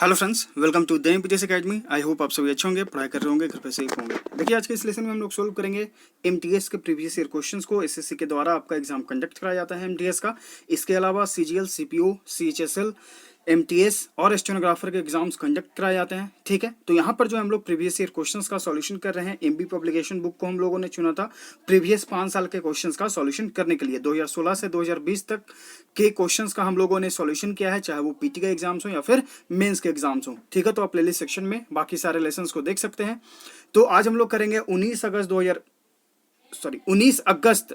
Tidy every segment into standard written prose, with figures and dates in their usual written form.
Hello friends, welcome to the MPTS academy. I hope आप सभी अच्छे होंगे, पढ़ाई कर रहे होंगे, घर पे सेफ होंगे। देखिए, आज के इस लेसन में हम लोग सोल्व करेंगे एमटीएस के प्रीवियस ईयर क्वेश्चंस को। एसएससी के द्वारा आपका एग्जाम कंडक्ट कराया जाता है एमटीएस का। इसके अलावा सीजीएल, सीपीओ, सीएचएसएल, एमटीएस और स्टेनोग्राफर के एग्जाम्स कंडक्ट कराए जाते हैं। ठीक है, तो यहाँ पर जो हम लोग प्रीवियस ईयर क्वेश्चंस का सॉल्यूशन कर रहे हैं, एमबी पब्लिकेशन बुक को हम लोगों ने चुना था प्रीवियस 5 साल के क्वेश्चंस का सॉल्यूशन करने के लिए। 2016 से 2020 तक के क्वेश्चंस का हम लोगों ने सॉल्यूशन किया है, चाहे वो पीटी के एग्जाम्स हो या फिर मेंस के एग्जाम्स हो। ठीक है, तो आप प्लेलिस्ट सेक्शन में बाकी सारे लेसन्स को देख सकते हैं। तो आज हम लोग करेंगे 19 अगस्त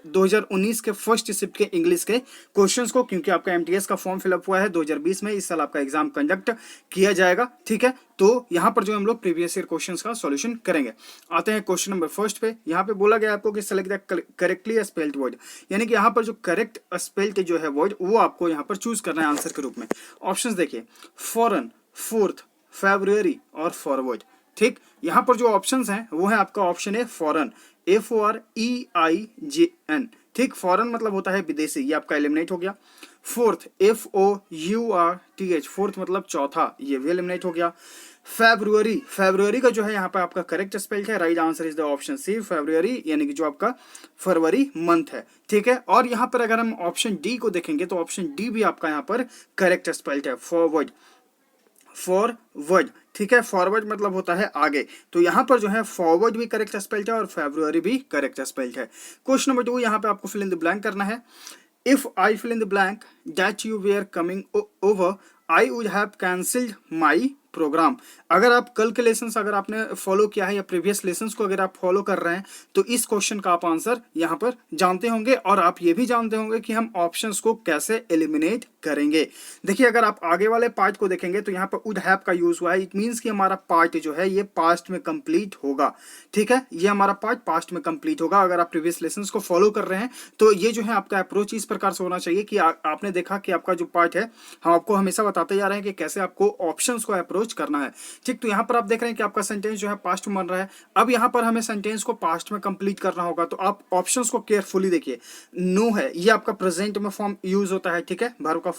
2019 के फर्स्ट शिफ्ट के इंग्लिश के क्वेश्चंस को, क्योंकि आपका एमटीएस का फॉर्म फिलअप हुआ है 2020 में। इस साल आपका एग्जाम कंडक्ट किया जाएगा। ठीक है, तो यहाँ पर जो हम लोग प्रीवियस ईयर क्वेश्चंस का सॉल्यूशन करेंगे। आते हैं क्वेश्चन नंबर फर्स्ट पे। यहाँ पे बोला गया आपको कि select the correctly spelled word, यानी कि यहाँ पर जो करेक्ट स्पेल्ड जो है वर्ड वो आपको यहाँ पर चूज करना है आंसर के रूप में। ऑप्शंस देखिए, फॉरेन, फोर्थ, फेब्रुअरी और फॉरवर्ड। ठीक, यहाँ पर जो ऑप्शंस हैं वो है आपका ऑप्शन है फॉरेन, FOREIGN। ठीक, फॉरेन मतलब होता है विदेशी, ये आपका एलिमिनेट हो गया। फोर्थ, FOURTH, फोर्थ मतलब चौथा, ये भी एलिमिनेट हो गया। फेब्रुअरी, फेब्रुअरी का जो है यहाँ पे आपका करेक्ट स्पेल है, right answer is the option C, February, यानी कि जो आपका फरवरी मंथ है। ठीक है, और यहाँ पर अगर हम ऑप्शन डी को देखेंगे तो ऑप्शन डी भी आपका यहाँ पर करेक्ट स्पेल्ड है, फॉरवर्ड, फॉरवर्ड। ठीक है, फॉरवर्ड मतलब होता है आगे, तो यहाँ पर जो है फॉरवर्ड भी करेक्ट स्पेल्ड है और फेब्रुअरी भी करेक्ट स्पेल्ड है। क्वेश्चन नंबर 2, यहाँ पे आपको फिल इन द ब्लैंक करना है। If I fill in the blank that you were coming over, I would have cancelled my programme. अगर आप कल के लेसन्स अगर आपने फॉलो किया है या प्रीवियस लेसन्स को अगर आप फॉलो कर रहे हैं तो इस क्वेश्चन का आप आंसर यहाँ पर जानते होंगे, और आप ये भी जानते होंगे कि हम ऑप्शंस को कैसे एलिमिनेट करेंगे। देखिए, अगर आप आगे वाले पार्ट को देखेंगे तो यहाँ पर वुड हैव का यूज हुआ है। इट मीन्स कि हमारा पार्ट जो है ये पास्ट में कंप्लीट होगा। ठीक है, ये हमारा पार्ट पास्ट में कंप्लीट होगा। अगर आप प्रीवियस लेसन्स को फॉलो कर रहे हैं तो ये जो है आपका अप्रोच इस प्रकार से होना चाहिए कि आपने देखा कि आपका जो पार्ट है, हम आपको हमेशा बताते जा रहे हैं कि कैसे आपको ऑप्शंस को अप्रोच करना है। ठीक, तो यहाँ पर आप देख रहे हैं कि आपका सेंटेंस जो है पास्ट में बन रहा है। अब यहाँ पर हमें सेंटेंस को पास्ट में कंप्लीट करना होगा, तो आप ऑप्शंस को केयरफुली देखिए। नो है, ये आपका प्रेजेंट में फॉर्म यूज होता है। ठीक है, वर्ब का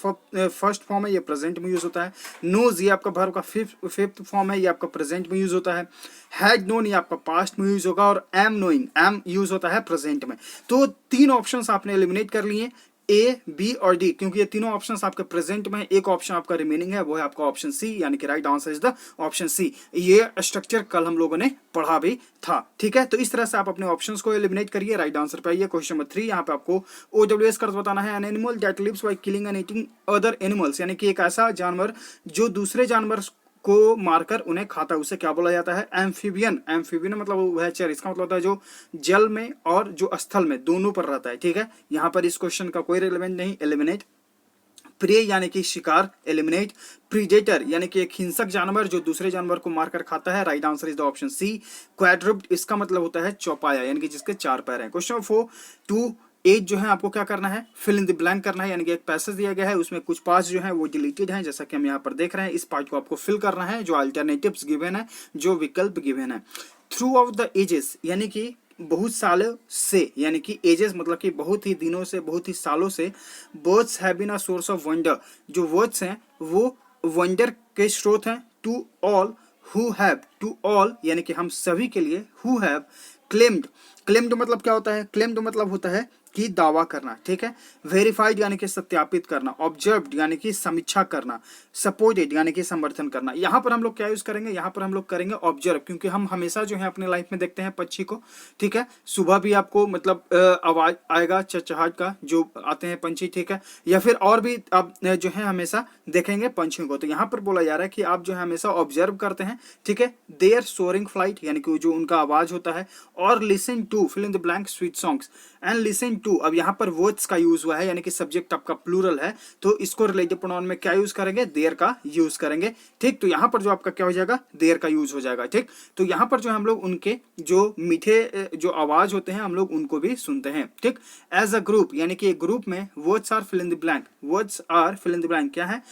फर्स्ट फॉर्म है, ये प्रेजेंट में यूज होता है। नोज, ये आपका वर्ब का फिफ्थ फॉर्म है, ये आपका प्रेजेंट में यूज होता है। हैड नोन, ये आपका पास्ट में यूज होगा, और एम नोइंग, एम यूज होता है प्रेजेंट में। तो 3 ऑप्शंस आपने एलिमिनेट कर लिए, ए, बी और डी, क्योंकि ये तीनों ऑप्शंस आपके प्रेजेंट में है। एक ऑप्शन आपका रिमेनिंग है, वो है आपका ऑप्शन सी, यानी कि right answer is the option C. ये स्ट्रक्चर कल हम लोगों ने पढ़ा भी था। ठीक है, तो इस तरह से आप अपने ऑप्शंस को एलिमिनेट करिए, राइट आंसर पे आइए। क्वेश्चन नंबर 3, यहाँ पे आपको OWS का बताना है। An animal that lives by killing and eating other animals, यानी कि एक ऐसा जानवर जो दूसरे जानवर को मारकर उन्हें खाता है, उसे क्या बोला जाता है? एम्फीबियन। एम्फीबियन मतलब उभयचर, इसका मतलब होता है जो जल में और जो स्थल में दोनों पर रहता है। ठीक है, यहाँ पर इस क्वेश्चन का कोई रिलेवेंट नहीं, एलिमिनेट। प्रे यानी कि शिकार, एलिमिनेट। प्रीडेटर यानी कि एक हिंसक जानवर जो दूसरे जानवर को मारकर खाता है, right answer is the option C, quadruped, इसका मतलब होता है चौपाया, यानी कि जिसके 4 पैर हैं। क्वेश्चन 4 टू 8 जो है आपको क्या करना है? फिल इन द ब्लैंक करना है, यानी कि एक पैसेज दिया गया है, उसमें कुछ पार्ट्स जो है वो डिलीटेड हैं, जैसा कि हम यहाँ पर देख रहे हैं। इस पार्ट को आपको फिल करना है, जो अल्टरनेटिव्स गिवन है, जो विकल्प गिवन है। थ्रू आउट द एजेस, यानी कि बहुत सालों से, यानी कि एजेस मतलब कि बहुत ही दिनों से, बहुत ही सालों से। Birds have been a source of wonder, जो वर्ड्स हैं वो वंडर के स्रोत हैं। To all who have, to all यानी कि हम सभी के लिए। हु हैव क्लेम्ड, क्लेम्ड मतलब क्या होता है? क्लेम्ड मतलब होता है कि दावा करना। ठीक है, वेरीफाइड यानी कि सत्यापित करना, ऑब्जर्व्ड यानी कि समीक्षा करना, सपोर्टेड यानी कि समर्थन करना। यहाँ पर हम लोग क्या यूज करेंगे? यहाँ पर हम लोग करेंगे ऑब्जर्व, क्योंकि हम हमेशा जो है अपने लाइफ में देखते हैं पक्षी को। ठीक है, सुबह भी आपको मतलब आवाज आएगा चहचहाट का, जो आते हैं पंछी। ठीक है, या फिर और भी आप जो है हमेशा देखेंगे पंछियों को। तो यहाँ पर बोला जा रहा है कि आप जो है हमेशा ऑब्जर्व करते हैं। ठीक है, देयर सोअरिंग फ्लाइट यानी कि जो उनका आवाज होता है, और listen to fill in the blank sweet songs and listen to. अब यहाँ पर वर्ड्स का यूज हुआ है, यानी कि सब्जेक्ट आपका प्लूरल है, तो इसको रिलेटिव प्रोनाउन में क्या यूज करेंगे? देयर का यूज करेंगे। ठीक, तो यहाँ पर जो आपका क्या हो जाएगा? देयर का यूज हो जाएगा। ठीक, तो यहाँ पर जो हम लोग उनके जो मीठे जो आवाज होते हैं हम लोग उनको भी सुनते हैं। ठीक, एज अ ग्रुप यानी कि एक ग्रुप में words are fill in the blank, words are fill in the blank क्या है?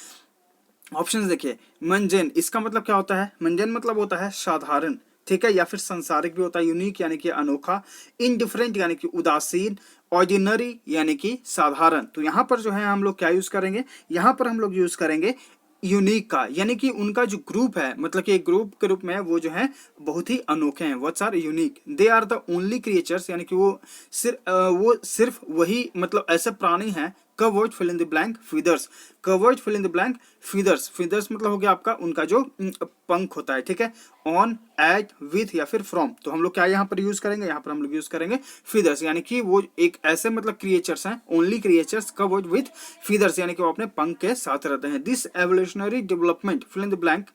ऑप्शंस देखिए, मंजन, इसका मतलब क्या होता है? मंजन मतलब होता है साधारण। ठीक है, या फिर संसारिक भी होता है, यूनिक यानी कि अनोखा, इनडिफरेंट यानी कि उदासीन, ऑर्डिनरी यानी कि साधारण। तो यहाँ पर जो है हम लोग क्या यूज करेंगे? यहाँ पर हम लोग यूज करेंगे यूनिक का, यानी कि उनका जो ग्रुप है, मतलब कि एक ग्रुप के रूप में वो जो है बहुत ही अनोखे हैं। What's are unique, they are the only creatures, यानी कि वो सिर्फ वही मतलब ऐसे प्राणी हैं। Covered fill in the blank feathers, covered fill in the blank feathers, feathers मतलब हो गया आपका उनका जो पंख होता है, ठीक है। ऑन, एट, विथ या फिर फ्रॉम, तो हम लोग क्या यहाँ पर यूज करेंगे, यहाँ पर हम लोग यूज करेंगे फीदर्स, यानी कि वो एक ऐसे मतलब क्रिएचर्स हैं, only creatures covered with feathers, यानी कि वो अपने पंख के साथ रहते हैं। This evolutionary development fill in the blank,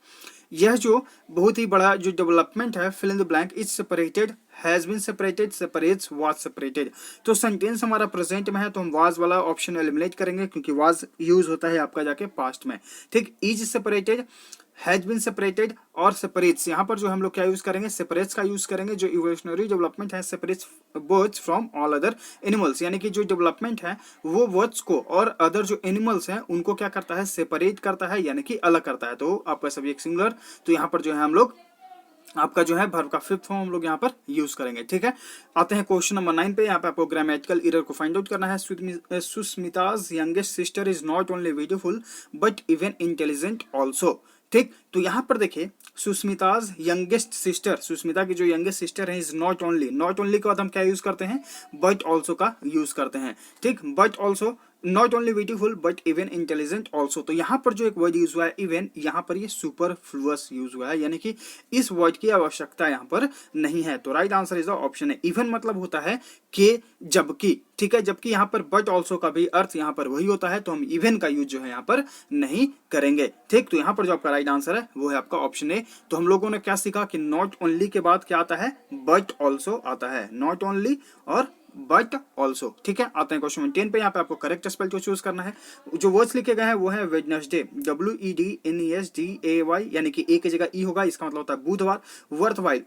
यह जो बहुत ही बड़ा जो डेवलपमेंट है fill in the blank, is separated, has been separated, separates, was separated. तो सेंटेंस हमारा प्रेजेंट में है तो हम वाज वाला ऑप्शन एलिमिनेट करेंगे, क्योंकि वाज यूज होता है आपका जाके पास्ट में, ठीक। Is separated, has been separated और सेपरेट्स, यहाँ पर जो हम लोग क्या यूज करेंगे, सेपरेट्स का यूज करेंगे। जो इवोल्यूशनरी डेवलपमेंट है separates birds from all other animals, यानी कि जो डेवलपमेंट है वो बर्ड्स को और अदर जो एनिमल्स हैं उनको क्या करता है, सेपरेट करता है, यानी कि अलग करता है। तो आपका सब्जेक्ट सिंगुलर, तो यहाँ पर जो है हम लोग आपका जो है वर्ब का फिफ्थ फॉर्म हम लोग यहाँ पर यूज करेंगे, ठीक है। आते हैं क्वेश्चन नंबर 9 पे। यहाँ पे आपको ग्रामेटिकल एरर को फाइंड आउट करना है। Sushmita's youngest sister is not only beautiful but even intelligent also, ठीक। तो यहाँ पर देखिए सुस्मिताज यंगेस्ट सिस्टर, सुस्मिता की जो यंगेस्ट सिस्टर है, is not only, not only के बाद हम क्या यूज करते हैं, बट ऑल्सो का यूज करते हैं, ठीक। But also, not only beautiful but even intelligent also. तो यहाँ पर जो एक वर्ड यूज हुआ है इवन, यहाँ पर ये सुपरफ्लुअस यूज हुआ है, यानी कि इस वर्ड की आवश्यकता यहाँ पर नहीं है। तो right answer is the option है इवन, मतलब होता है कि जबकि, ठीक है। जबकि यहाँ पर बट ऑल्सो का भी अर्थ यहाँ पर वही होता है, तो हम इवन का यूज जो है यहाँ पर नहीं करेंगे, ठीक। तो यहाँ पर जो आपका राइट आंसर है वो है आपका ऑप्शन ए। तो हम लोगों ने क्या सीखा कि नॉट ओनली के बाद क्या आता है, बट ऑल्सो आता है, नॉट ओनली और बट ऑल्सो, ठीक है। आते हैं क्वेश्चन 10 पे। यहाँ पे आपको करेक्ट स्पेल जो चूज करना है, जो वर्ड्स लिखे गए हैं वो है वेडनेसडे, WEDNESDAY, यानी कि ए की जगह ई होगा, इसका मतलब होता है बुधवार। वर्थवाइल,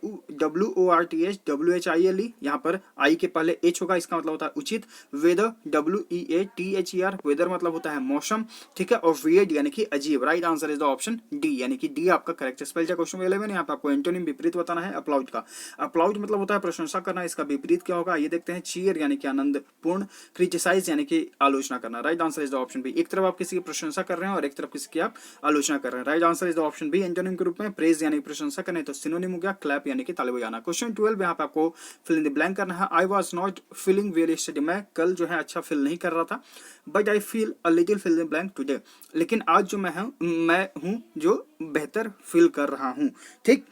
WORTHWHILE, यहाँ पर आई के पहले एच होगा, इसका मतलब होता है उचित। वेदर, WEATHER, वेदर मतलब होता है मौसम, ठीक है। और वियर्ड यानी कि अजीब। Right answer is the option D, यानी कि डी आपका करेक्ट स्पेल है। क्वेश्चन 11 यहाँ पे आपको एंटोनिम विपरीत बताना है अपलाउड का। अपलाउड मतलब होता है प्रशंसा करना, इसका विपरीत क्या होगा ये देखते हैं। चीयर यानी कि आनंदपूर्ण, क्रिटिसाइज यानी कि आलोचना करना। Right answer is the option B. एक तरफ आप किसी की प्रशंसा कर रहे हैं और एक तरफ किसी की आप आलोचना कर रहे हैं। Right answer is the option B. Antonym के रूप में प्रेज यानी प्रशंसा करना, तो सिनोनिम हो गया क्लैप यानी कि ताली बजाना। क्वेश्चन 12 यहाँ पे आपको फिल इन द ब्लैंक करना है। I was not feeling well yesterday, मैं कल जो है अच्छा फील नहीं कर रहा था। But I feel a little fill in the blank today, लेकिन आज जो मैं हूँ जो बेहतर फील कर रहा हूँ, ठीक।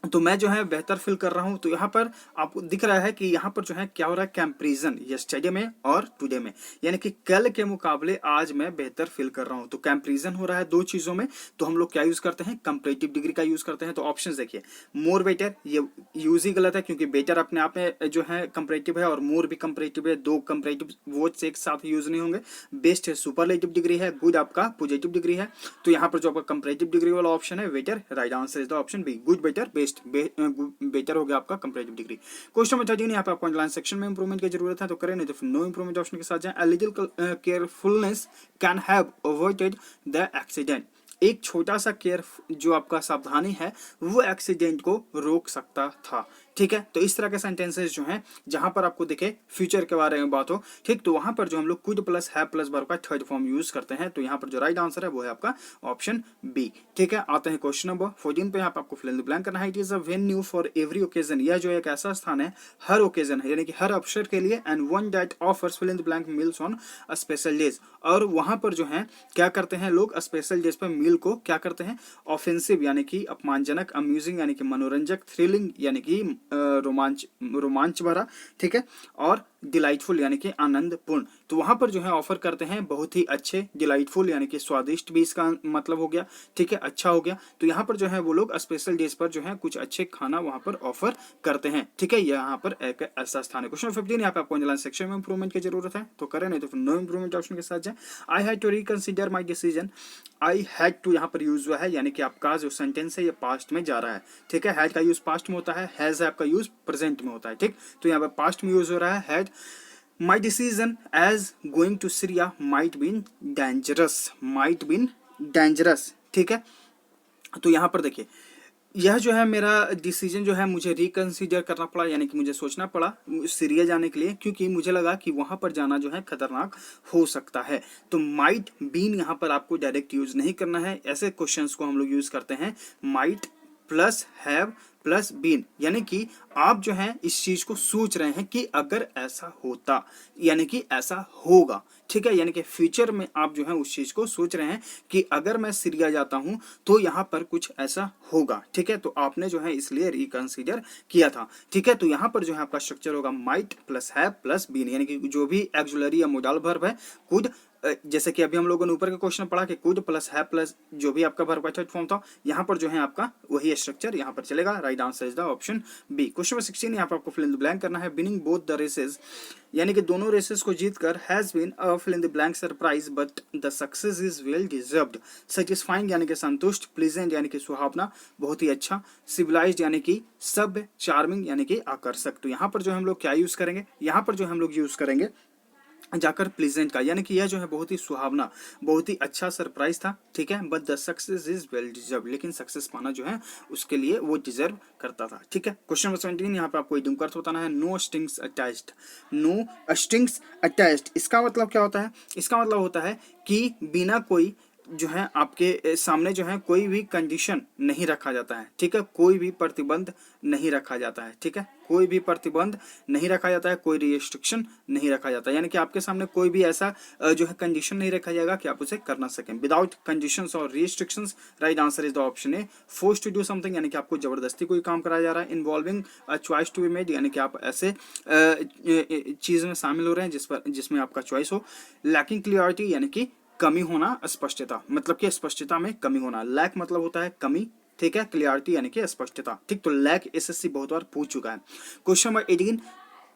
तो मैं जो है बेहतर फील कर रहा हूं। तो यहाँ पर आपको दिख रहा है कि यहाँ पर जो है क्या हो रहा है, कंपैरिजन यस्टरडे में और टुडे में, यानी कि कल के मुकाबले आज मैं बेहतर फील कर रहा हूं। तो कंपैरिजन हो रहा है दो चीजों में, तो हम लोग क्या यूज करते हैं, कंपैरेटिव डिग्री का यूज करते हैं। तो ऑप्शन देखिए, मोर बेटर, ये यूज ही गलत है, क्योंकि बेटर अपने आप में जो है कंपैरेटिव है और मोर भी कंपैरेटिव है, दो कंपैरेटिव वर्ड्स एक साथ यूज नहीं होंगे। बेस्ट है सुपरलेटिव डिग्री है, गुड आपका पॉजिटिव डिग्री है। तो यहाँ पर जो आपका कंपैरेटिव डिग्री वाला ऑप्शन है better, right answer is the option B, good better best, better हो गया आपका कंपैरेटिव डिग्री। क्वेश्चन नंबर 13 यहाँ पे आपको अंडरलाइन सेक्शन में इंप्रूवमेंट की जरूरत है, तो करें, नहीं तो फिर नो इंप्रूवमेंट ऑप्शन के साथ जाएं। A little carefulness can have avoided the accident, एक छोटा सा केयर जो आपका सावधानी है वो एक्सीडेंट को रोक सकता था, ठीक है। तो इस तरह के सेंटेंसेस जो हैं जहां पर आपको दिखे फ्यूचर के बारे में बात हो, ठीक, तो वहां पर जो हम लोग could plus have plus verb का थर्ड फॉर्म यूज करते हैं। तो यहाँ पर जो राइट आंसर है वो है आपका ऑप्शन बी, ठीक है। आते हैं क्वेश्चन नंबर 14 पे। यहाँ पे आपको फिल इन द ब्लैंक करना है। It is a venue for every occasion, यह जो एक ऐसा स्थान है हर ओकेजन है, यानी कि हर अवसर के लिए। And one that offers fill in the blank meals on a special days, और वहां पर जो है क्या करते हैं लोग, स्पेशल डेज पर मील को क्या करते हैं, ऑफेंसिव यानी कि अपमानजनक, अम्यूजिंग यानी कि मनोरंजक, थ्रिलिंग यानी कि रोमांच भरा, ठीक है, और डिलाइटफुल यानी कि आनंदपूर्ण। तो वहां पर जो है ऑफर करते हैं बहुत ही अच्छे, डिलाइटफुल यानी कि स्वादिष्ट भी इसका मतलब हो गया, ठीक है, अच्छा हो गया। तो यहाँ पर जो है वो लोग स्पेशल डेज पर जो है कुछ अच्छे खाना वहां पर ऑफर करते हैं, ठीक है। यहाँ पर एक ऐसा स्थान है। क्वेश्चन 15 यहाँ पे आपको अंडरलाइन सेक्शन में इंप्रूवमेंट की जरूरत है, तो करें, नहीं तो फिर नो इंप्रूवमेंट ऑप्शन के साथ जाए। I had to reconsider my decision, I had to यहाँ पर यूज हुआ है, यानी कि आपका जो सेंटेंस है ये पास्ट में जा रहा है, ठीक है। हैड का यूज पास्ट में होता है, हैज आपका यूज प्रेजेंट में होता है, ठीक। तो यहाँ पर पास्ट में यूज हो रहा है had. My decision as going to Syria might been dangerous, might been dangerous, ठीक है। तो यहाँ पर देखिए यह जो है मेरा डिसीजन जो है मुझे रिकंसीडर करना पड़ा, यानी कि मुझे सोचना पड़ा सीरिया जाने के लिए, क्योंकि मुझे लगा कि वहां पर जाना जो है खतरनाक हो सकता है। तो माइट बीन यहाँ पर आपको डायरेक्ट यूज नहीं करना है, ऐसे क्वेश्चंस को हम लोग यूज करते हैं might plus have plus been, यानी कि आप जो है इस चीज को सोच रहे हैं कि अगर ऐसा होता, यानी कि ऐसा होगा, ठीक है, यानी कि फ्यूचर में आप जो है उस चीज को सोच रहे हैं कि अगर मैं सीरिया जाता हूं तो यहाँ पर कुछ ऐसा होगा, ठीक है, तो आपने जो है इसलिए रिकंसीडर किया था, ठीक है। तो यहाँ पर जो है आपका स्ट्रक्चर होगा might plus have plus been, यानी कि जो भी एक्सुलरी या मोडाल वर्ब है, कुड, जैसे कि अभी हम लोगों ने ऊपर के क्वेश्चन पढ़ा कि कुड प्लस है प्लस जो भी आपका वर्ब का फॉर्म था, यहाँ पर जो है आपका वही स्ट्रक्चर यहाँ पर चलेगा। Right answer is the option B. Question number 16 यहाँ पर आपको फिल इन द ब्लैंक करना है। विनिंग बोथ द रेसेस, यानी कि दोनों रेसेस को जीतकर has been a fill in the blank surprise but the success is well deserved. Satisfying यानी कि संतुष्ट, प्लीजेंट यानी कि सुहावना, बहुत ही अच्छा, सिविलाइज्ड यानी कि सब, चार्मिंग यानी कि आकर्षक। तो यहाँ पर जो हम लोग क्या यूज करेंगे, यहाँ पर जो हम लोग यूज करेंगे जाकर प्लीजेंट का, यानी कि यह जो है बहुत ही सुहावना, बहुत ही अच्छा सरप्राइज था, ठीक है, but the success is well deserve, लेकिन सक्सेस पाना जो है उसके लिए वो डिजर्व करता था, ठीक है। क्वेश्चन नंबर 17 यहाँ पे आपको इडियम का अर्थ बताना है। No strings attached, no strings attached, इसका मतलब क्या होता है, इसका मतलब होता है कि बिना कोई जो है आपके सामने जो है कोई भी कंडीशन नहीं रखा जाता है, ठीक है, कोई भी प्रतिबंध नहीं रखा जाता है, ठीक है, कोई भी प्रतिबंध नहीं रखा जाता है, कोई रिस्ट्रिक्शन नहीं रखा जाता है, यानी कि आपके सामने कोई भी ऐसा जो है कंडीशन नहीं रखा जाएगा कि आप उसे कर ना सकें। विदाउट कंडीशंस और restrictions, right answer is the option A. Force to do something, यानी कि आपको जबरदस्ती कोई काम कराया जा रहा है। Involving a choice to be made, यानी कि आप ऐसे चीज में शामिल हो रहे हैं जिसमें आपका चॉइस हो। लैकिंग क्लियरिटी, यानी कि कमी होना, स्पष्टता, मतलब कि स्पष्टता में कमी होना। लैक मतलब होता है कमी, ठीक है, क्लियरिटी यानी कि स्पष्टता, ठीक। तो लैक एसएससी बहुत बार पूछ चुका है। क्वेश्चन नंबर 18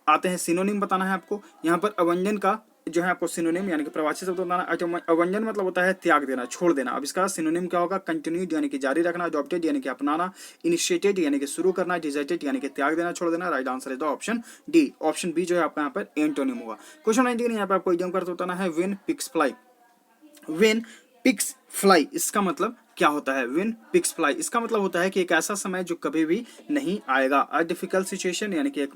आते हैं, सिनोनिम बताना है आपको। यहाँ पर अवंजन का जो है आपको सिनोनिम यानी कि प्रवाची शब्द बताना। अवंजन मतलब होता है त्याग देना, छोड़ देना। अब इसका सिनोनिम क्या होगा, कंटिन्यूड यानी कि जारी रखना, अडॉप्टेड यानी कि अपनाना, इनिशिएटेड यानी कि शुरू करना, डिजर्टेड यानी कि त्याग देना, छोड़ देना। राइट आंसर है तो ऑप्शन डी, ऑप्शन बी जो है आपका यहाँ पर एंटोनिम होगा। क्वेश्चन 19 यहाँ पे आपको इडियम का अर्थ बताना है। When pigs fly, when pigs fly, इसका मतलब क्या होता है। व्हेन पिग्स फ्लाई इसका मतलब होता है कि एक ऐसा समय जो कभी भी नहीं आएगा। अ डिफिकल्ट सिचुएशन यानी कि एक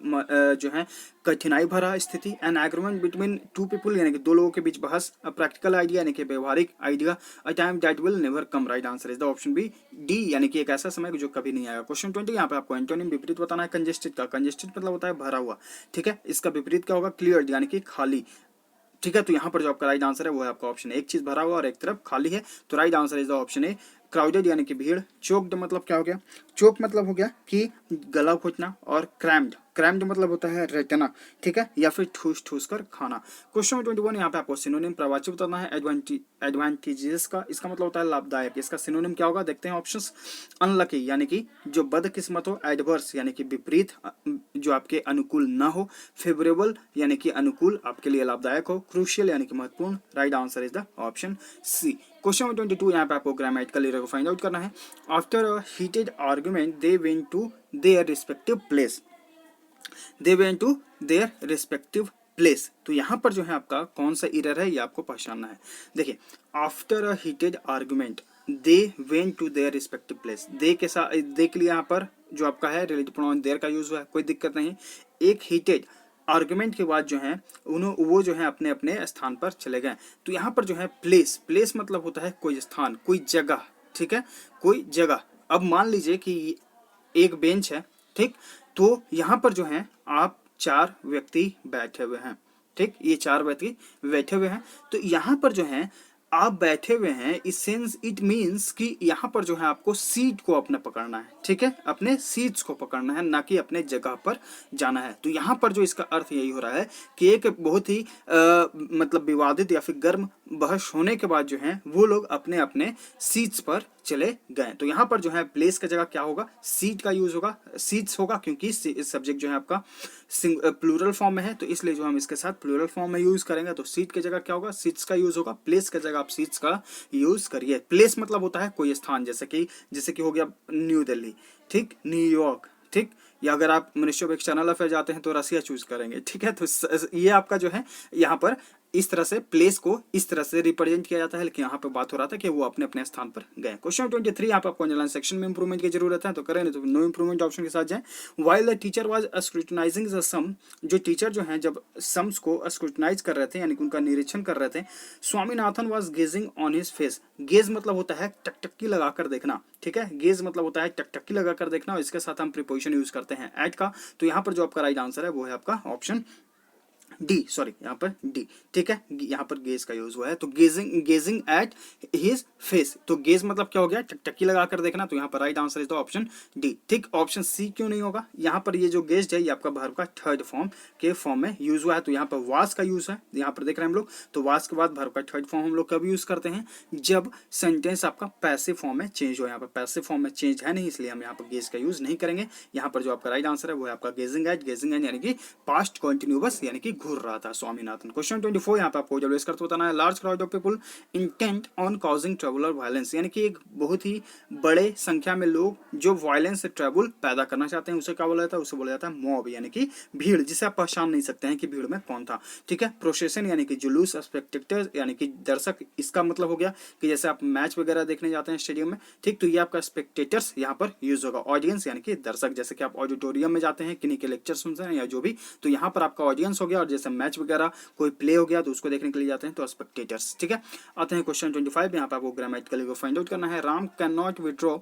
जो है कठिनाई भरा स्थिति। An agreement between two people यानी कि दो लोगों के बीच बहस। अ प्रैक्टिकल आइडिया यानी कि व्यवहारिक idea. A time that will never come, right answer is the option B D, यानी कि एक ऐसा समय जो कभी नहीं आएगा। क्वेश्चन 20 यहाँ पे आपको एंटोनिम विपरीत बताना है कंजेस्टेड का। कंजेस्टेड मतलब होता है भरा हुआ, ठीक है, इसका विपरीत क्या होगा, क्लियर यानी कि खाली, ठीक है। तो यहाँ पर जो आपका राइट आंसर है वो है आपका ऑप्शन, एक चीज भरा हुआ और एक तरफ खाली है, तो right answer is the option A crowded यानी कि भीड़। चोक्ड मतलब क्या हो गया, चोक मतलब हो गया कि गला घोटना, और क्रैम्ड, क्रैम्ड मतलब होता है रटना, ठीक है, या फिर ठूस ठूस कर खाना। क्वेश्चन नंबर 21 यहाँ पे आपको सिनोनिम प्रवाची बताना है। एडवांटेजेस का, इसका मतलब होता है लाभदायक, इसका सिनोनिम क्या होगा देखते हैं ऑप्शंस। अनलकी यानी कि जो बदकिस्मत हो। एडवर्स यानी कि विपरीत, जो आपके अनुकूल ना हो। फेवरेबल यानी कि अनुकूल, आपके लिए लाभदायक हो। क्रूशियल यानी कि महत्वपूर्ण। Right answer is the option C. Question number 22 यहाँ पे आपको ग्रामेटिकल एरर को फाइंड आउट करना है। After a heated argument they went to their respective place, they went to their respective place. तो यहाँ पर जो है आपका कौन सा एरर है ये आपको पहचानना है। देखिए, after a heated argument they went to their respective place, they के साथ, दे के लिए यहाँ पर जो आपका है रिलेटिव प्रोनाउन देयर का यूज हुआ है, कोई दिक्कत नहीं। एक हीटेड आर्गुमेंट के बाद जो है वो जो है अपने अपने स्थान पर चले गए। तो यहाँ पर जो है प्लेस, प्लेस मतलब होता है कोई स्थान, कोई जगह, ठीक है, कोई जगह। अब मान लीजिए कि एक बेंच है, ठीक, तो यहाँ पर जो है आप 4 व्यक्ति बैठे हुए हैं, ठीक, ये 4 व्यक्ति बैठे हुए हैं। तो यहाँ पर जो है आप बैठे हुए हैं, इस सेंस इट मीन्स कि यहाँ पर जो है आपको सीट को अपने पकड़ना है, ठीक है, अपने सीट्स को पकड़ना है, ना कि अपने जगह पर जाना है। तो यहाँ पर जो इसका अर्थ यही हो रहा है कि एक बहुत ही मतलब विवादित या फिर गर्म बहस होने के बाद जो है वो लोग अपने अपने सीट्स पर चले गए। तो यहाँ पर जो है प्लेस का जगह क्या होगा, सीट का यूज होगा, सीट्स होगा, क्योंकि सब्जेक्ट जो है आपका प्लूरल फॉर्म में है, तो इसलिए जो हम इसके साथ प्लूरल फॉर्म में यूज करेंगे। तो सीट की जगह क्या होगा, सीट्स का यूज होगा। प्लेस की जगह आप सीट्स का यूज करिए। प्लेस मतलब होता है कोई स्थान, जैसे कि हो गया न्यू दिल्ली, ठीक, न्यूयॉर्क, ठीक, या अगर आप मिनिस्ट्री ऑफ एक्सटर्नल अफेयर जाते हैं तो रसिया चूज करेंगे, ठीक है। तो ये आपका जो है यहाँ पर इस तरह से प्लेस को इस तरह से रिप्रेजेंट किया जाता है, लेकिन यहाँ पे बात हो रहा था कि वो अपने अपने स्थान पर गए। क्वेश्चन 23 यहाँ पे आपको अंडरलाइन सेक्शन में इंप्रूवमेंट की जरूरत है तो करें, नहीं तो नो इंप्रूवमेंट ऑप्शन के साथ जाएं। While the teacher was scrutinising the sum, जो टीचर जो है जब सम्स को स्क्रूटनाइज कर रहे थे यानी कि उनका निरीक्षण कर रहे थे, Swaminathan was gazing on his face. Gaze मतलब होता है टकटकी लगाकर देखना, ठीक है, गेज मतलब होता है टकटकी लगाकर देखना, और इसके साथ हम प्रीपोजिशन यूज करते हैं एट का। तो यहाँ पर जो आपका राइट आंसर है वो है आपका ऑप्शन डी, सॉरी यहाँ पर डी, ठीक है, यहाँ पर गेज का यूज हुआ है। तो गेजिंग एट हिज फेस, तो गेज मतलब क्या हो गया, टकटकी लगाकर देखना, तो यहाँ पर right answer is the option D, ठीक। ऑप्शन सी क्यों नहीं होगा, यहाँ पर ये जो गेज है ये आपका वर्ब का थर्ड फॉर्म के फॉर्म में यूज हुआ है, तो यहाँ पर वाज का यूज है, यहाँ पर देख रहे हैं हम लोग। तो वाज के बाद वर्ब का थर्ड फॉर्म हम लोग कब यूज करते हैं, जब सेंटेंस आपका पैसिव फॉर्म में चेंज हो। यहाँ पर पैसिव फॉर्म में चेंज है नहीं, इसलिए हम यहाँ पर गेज का यूज नहीं करेंगे। यहाँ पर जो आपका राइट आंसर है वो है आपका गेजिंग एट यानी कि पास्ट कंटिन्यूअस यानी कि घूर रहा था स्वामीनाथन। क्वेश्चन 24 यहाँ पे आपको जब करते बताना है, large crowd of people intent on causing trouble और वायलेंस, यानी कि एक बहुत ही बड़े संख्या में लोग जो वायलेंस से ट्रबल पैदा करना चाहते हैं उसे क्या बोला जाता है, उसे बोला जाता है मॉब, यानी कि भीड़, जिसे आप पहचान नहीं सकते हैं कि भीड़ में कौन था, ठीक है। प्रोसेशन यानी कि जुलूस, स्पेक्टेटर्स यानी कि दर्शक, इसका मतलब हो गया कि जैसे आप मैच वगैरह देखने जाते हैं स्टेडियम में, ठीक, तो ये आपका स्पेक्टेटर्स यहाँ पर यूज होगा। ऑडियंस यानी कि दर्शक, जैसे कि आप ऑडिटोरियम में जाते हैं किन्हीं के लेक्चर सुनते हैं या जो भी, तो यहाँ पर आपका ऑडियंस हो गया, और जैसे मैच वगैरह कोई प्ले हो गया तो उसको देखने के लिए जाते हैं तो स्पेक्टेटर्स, ठीक है। आते हैं क्वेश्चन 25, यहाँ पे आपको ग्रामेटिकली को फाइंड आउट करना है। Ram can not withdraw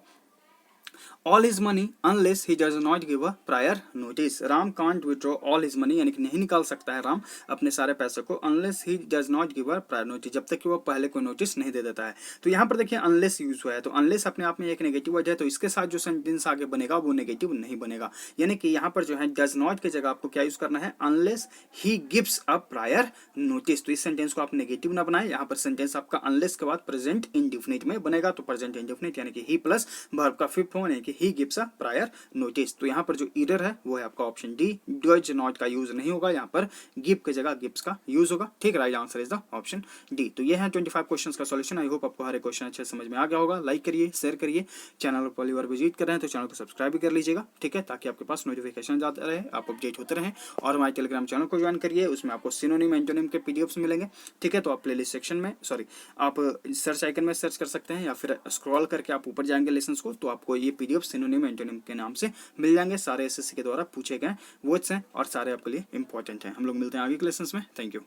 all his money unless he does not give a prior notice। Ram can't withdraw all his money यानी कि नहीं निकाल सकता है राम अपने सारे पैसे को unless he does not give a prior notice, जब तक कि वो पहले कोई नोटिस नहीं दे देता है। तो यहाँ पर देखिए unless यूज हुआ है, तो unless अपने आप में एक नेगेटिव वर्ड है, तो इसके साथ जो सेंटेंस आगे बनेगा वो नेगेटिव नहीं बनेगा, यानी कि यहाँ पर जो है does not की जगह आपको क्या यूज करना है, unless he gives a prior notice। तो इस सेंटेंस को आप नेगेटिव ना बनाए, यहाँ पर सेंटेंस आपका unless के बाद प्रेजेंट इंडेफिनिट में बनेगा, तो प्रेजेंट इंडेफिनिट यानी कि he प्लस वर्ब का फिफ्थ फॉर्म यानी कि he gives a prior notice। तो यहाँ पर जो एरर है वो है आपका ऑप्शन डी, डज नॉट का यूज नहीं होगा, यहाँ पर गिव की जगह गिव्स का यूज होगा, ठीक। Right answer is the option D. तो ये है 25 क्वेश्चंस का सॉल्यूशन। आई होप आपको हर एक क्वेश्चन अच्छे समझ में आ गया होगा। लाइक करिए, शेयर करिए, चैनल पर पहली बार विजिट कर रहे हैं तो चैनल को सब्सक्राइब भी कर लीजिएगा, ठीक है, ताकि आपके पास नोटिफिकेशन जाते रहे, आप अपडेट होते रहें। और हमारे टेलीग्राम चैनल को ज्वाइन करिए, उसमें आपको सिनोनिम एंटोनिम के पीडीएफ्स मिलेंगे, ठीक है। तो आप प्लेलिस्ट सेक्शन में, सॉरी, आप सर्च आइकन में सर्च कर सकते हैं या फिर स्क्रॉल करके आप ऊपर जाएंगे लेसन्स को, तो आपको ये पीडीएफ सिनोनिम एंटोनिम के नाम से मिल जाएंगे। सारे एसएससी के द्वारा पूछे गए वर्ड्स हैं और सारे आपके लिए इंपॉर्टेंट हैं। हम लोग मिलते हैं आगे के लेसन्स में। Thank you.